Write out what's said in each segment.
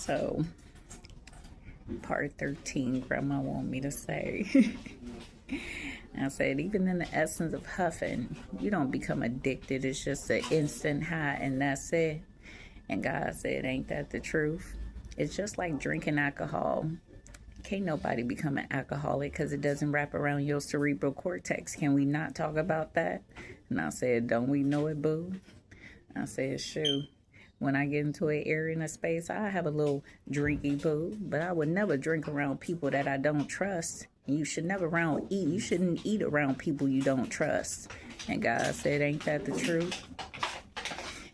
So, part 13, Grandma want me to say. I said, even in the essence of huffing, you don't become addicted. It's just an instant high, and that's it. And God said, ain't that the truth? It's just like drinking alcohol. Can't nobody become an alcoholic because it doesn't wrap around your cerebral cortex. Can we not talk about that? And I said, don't we know it, boo? I said, shoot. When I get into an area in a space, I have a little drinky boo, but I would never drink around people that I don't trust. You should never eat. You shouldn't eat around people you don't trust. And God said, ain't that the truth?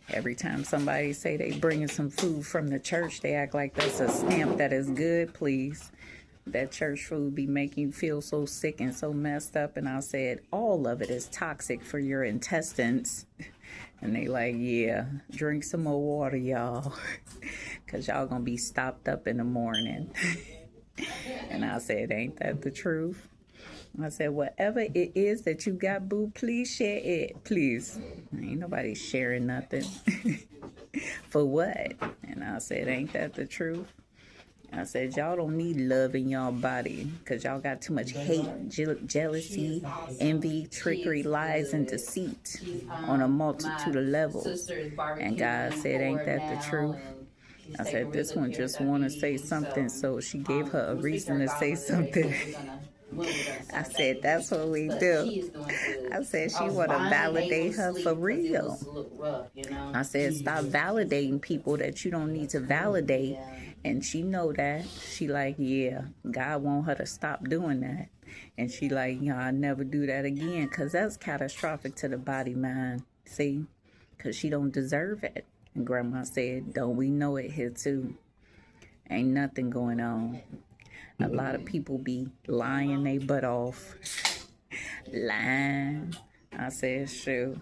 Every time somebody say they bringing some food from the church, they act like that's a stamp that is good, please. That church food be making you feel so sick and so messed up. And I said, all of it is toxic for your intestines. And they like, yeah, drink some more water, y'all. Because y'all going to be stopped up in the morning. And I said, ain't that the truth? I said, whatever it is that you got, boo, please share it. Please. Ain't nobody sharing nothing. For what? And I said, ain't that the truth? I said, y'all don't need love in y'all body because y'all got too much hate, jealousy, envy, trickery, lies, and deceit on a multitude of levels. And God said, ain't that the truth? I said, this one just want to say something, so she gave her a reason to say something. I said, that's what we do. I said, she want to validate her for real. I said, stop validating people that you don't need to validate. And she know that. She like, yeah, God want her to stop doing that. And she like, I'll never do that again, because that's catastrophic to the body, man. See? Because she don't deserve it. And Grandma said, don't we know it here too? Ain't nothing going on. A lot of people be lying they butt off. Lying. I said, shoot.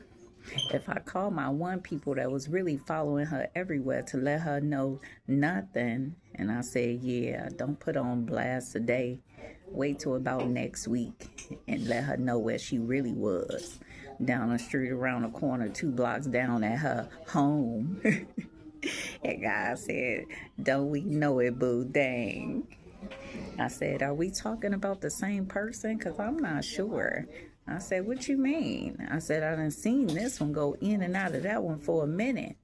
If I call my one people that was really following her everywhere to let her know nothing, and I said, yeah, don't put on blast today. Wait till about next week and let her know where she really was. Down the street, around the corner, 2 blocks down at her home. And God said, don't we know it, boo, dang. I said, are we talking about the same person? Because I'm not sure. I said, what you mean? I said, I done seen this one go in and out of that one for a minute.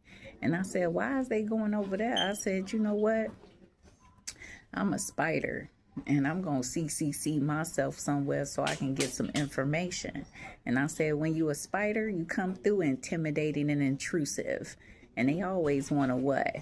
And I said, why is they going over there? I said, you know what? I'm a spider. And I'm going to CCC myself somewhere so I can get some information. And I said, when you a spider, you come through intimidating and intrusive. And they always want to what?